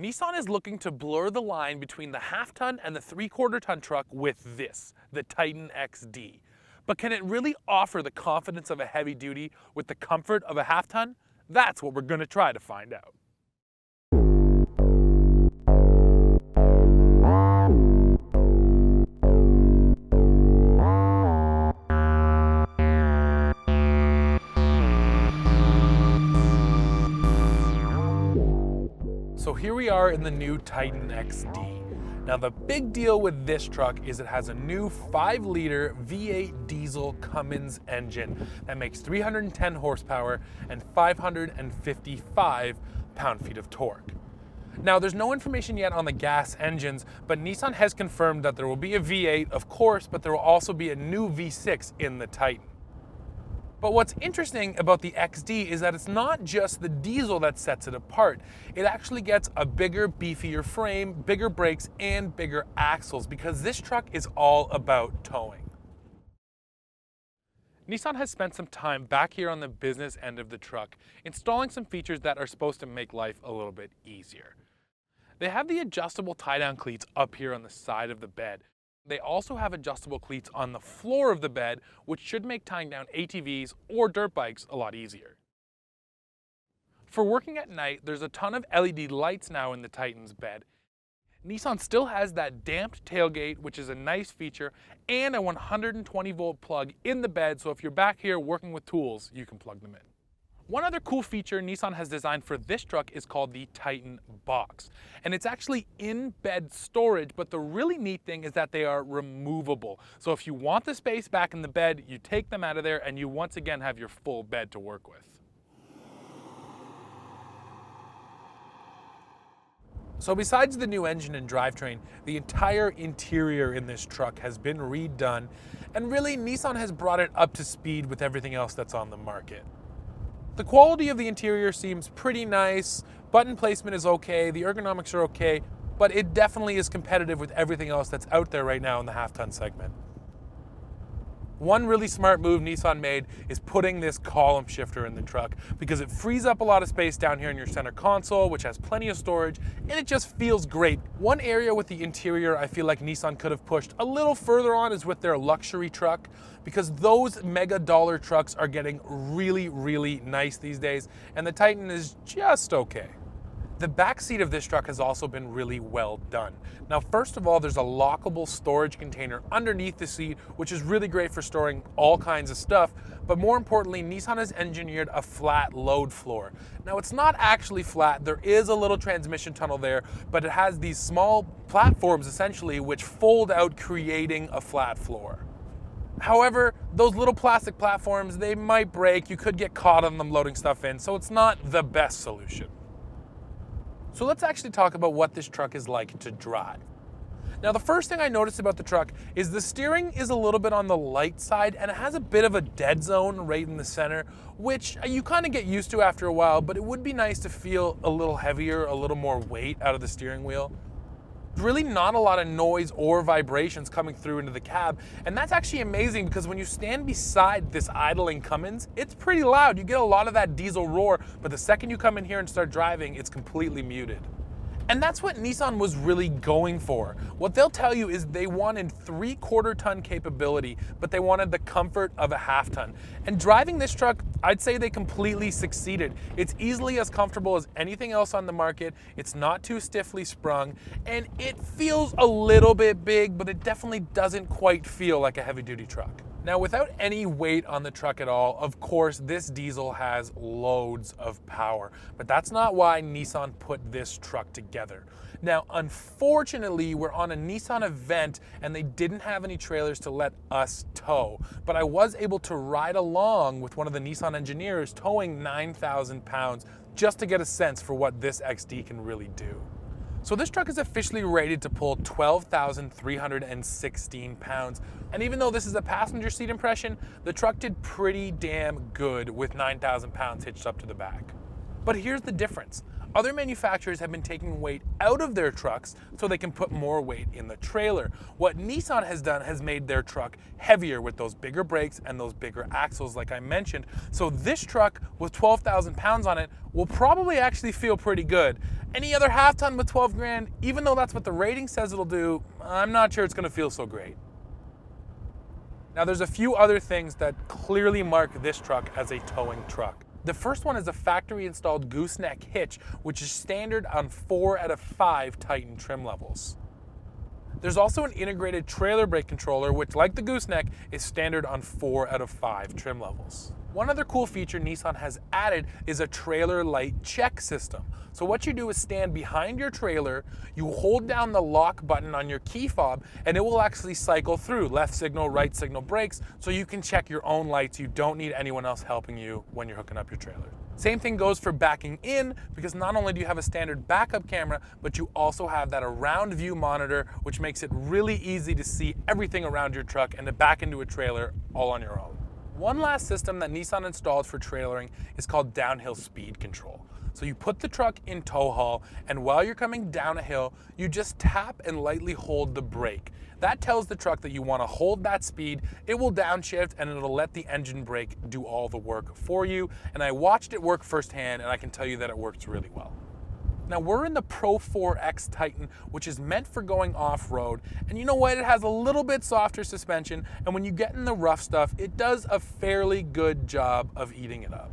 Nissan is looking to blur the line between the half-ton and the three-quarter-ton truck with this, the Titan XD. But can it really offer the confidence of a heavy duty with the comfort of a half-ton? That's what we're going to try to find out. So here we are in the new Titan XD. Now the big deal with this truck is it has a new 5-liter V8 diesel Cummins engine that makes 310 horsepower and 555 pound-feet of torque. Now there's no information yet on the gas engines, but Nissan has confirmed that there will be a V8, of course, but there will also be a new V6 in the Titan. But what's interesting about the XD is that it's not just the diesel that sets it apart. It actually gets a bigger, beefier frame, bigger brakes, and bigger axles because this truck is all about towing. Nissan has spent some time back here on the business end of the truck installing some features that are supposed to make life a little bit easier. They have the adjustable tie-down cleats up here on the side of the bed. They also have adjustable cleats on the floor of the bed, which should make tying down ATVs or dirt bikes a lot easier. For working at night, there's a ton of LED lights now in the Titan's bed. Nissan still has that damped tailgate, which is a nice feature, and a 120-volt plug in the bed, so if you're back here working with tools, you can plug them in. One other cool feature Nissan has designed for this truck is called the Titan Box. And it's actually in-bed storage, but the really neat thing is that they are removable. So if you want the space back in the bed, you take them out of there and you once again have your full bed to work with. So besides the new engine and drivetrain, the entire interior in this truck has been redone, and really Nissan has brought it up to speed with everything else that's on the market. The quality of the interior seems pretty nice, button placement is okay, the ergonomics are okay, but it definitely is competitive with everything else that's out there right now in the half-ton segment. One really smart move Nissan made is putting this column shifter in the truck because it frees up a lot of space down here in your center console, which has plenty of storage, and it just feels great. One area with the interior I feel like Nissan could have pushed a little further on is with their luxury truck, because those mega dollar trucks are getting really, really nice these days, and the Titan is just okay. The back seat of this truck has also been really well done. Now, first of all, there's a lockable storage container underneath the seat, which is really great for storing all kinds of stuff. But more importantly, Nissan has engineered a flat load floor. Now, it's not actually flat. There is a little transmission tunnel there, but it has these small platforms essentially which fold out, creating a flat floor. However, those little plastic platforms, they might break. You could get caught on them loading stuff in, so it's not the best solution. So let's actually talk about what this truck is like to drive. Now, the first thing I noticed about the truck is the steering is a little bit on the light side, and it has a bit of a dead zone right in the center, which you kind of get used to after a while, but it would be nice to feel a little heavier, a little more weight out of the steering wheel. Really not a lot of noise or vibrations coming through into the cab, and that's actually amazing because when you stand beside this idling Cummins, it's pretty loud. You get a lot of that diesel roar, but the second you come in here and start driving, it's completely muted. And that's what Nissan was really going for. What they'll tell you is they wanted 3/4-ton capability, but they wanted the comfort of a half-ton. And driving this truck, I'd say they completely succeeded. It's easily as comfortable as anything else on the market. It's not too stiffly sprung, and it feels a little bit big, but it definitely doesn't quite feel like a heavy-duty truck. Now, without any weight on the truck at all, of course, this diesel has loads of power, but that's not why Nissan put this truck together. Now, unfortunately, we're on a Nissan event and they didn't have any trailers to let us tow, but I was able to ride along with one of the Nissan engineers towing 9,000 pounds just to get a sense for what this XD can really do. So this truck is officially rated to pull 12,316 pounds. And even though this is a passenger seat impression, the truck did pretty damn good with 9,000 pounds hitched up to the back. But here's the difference. Other manufacturers have been taking weight out of their trucks so they can put more weight in the trailer. What Nissan has done has made their truck heavier with those bigger brakes and those bigger axles like I mentioned. So this truck with 12,000 pounds on it will probably actually feel pretty good. Any other half ton with 12 grand, even though that's what the rating says it'll do, I'm not sure it's gonna feel so great. Now there's a few other things that clearly mark this truck as a towing truck. The first one is a factory installed Gooseneck Hitch, which is standard on 4 out of 5 Titan trim levels. There's also an integrated trailer brake controller, which like the Gooseneck is standard on 4 out of 5 trim levels. One other cool feature Nissan has added is a trailer light check system. So what you do is stand behind your trailer, you hold down the lock button on your key fob, and it will actually cycle through left signal, right signal, brakes, so you can check your own lights. You don't need anyone else helping you when you're hooking up your trailer. Same thing goes for backing in, because not only do you have a standard backup camera, but you also have that around view monitor, which makes it really easy to see everything around your truck and to back into a trailer all on your own. One last system that Nissan installed for trailering is called downhill speed control. So you put the truck in tow haul, and while you're coming down a hill, you just tap and lightly hold the brake. That tells the truck that you want to hold that speed. It will downshift and it'll let the engine brake do all the work for you. And I watched it work firsthand, and I can tell you that it works really well. Now we're in the Pro 4X Titan, which is meant for going off-road, and you know what, it has a little bit softer suspension, and when you get in the rough stuff, it does a fairly good job of eating it up.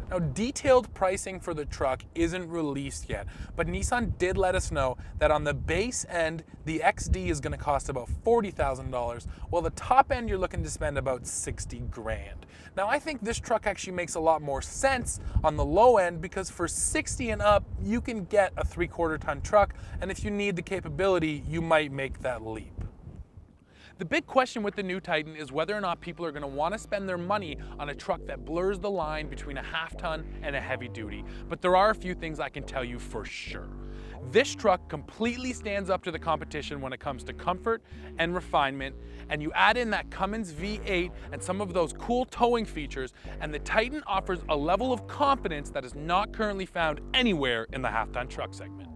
Now, detailed pricing for the truck isn't released yet, but Nissan did let us know that on the base end, the XD is going to cost about $40,000, while the top end you're looking to spend about 60 grand. Now, I think this truck actually makes a lot more sense on the low end, because for 60 and up, you can get a 3/4 ton truck, and if you need the capability, you might make that leap. The big question with the new Titan is whether or not people are going to want to spend their money on a truck that blurs the line between a half ton and a heavy duty. But there are a few things I can tell you for sure. This truck completely stands up to the competition when it comes to comfort and refinement, and you add in that Cummins V8 and some of those cool towing features, and the Titan offers a level of confidence that is not currently found anywhere in the half-ton truck segment.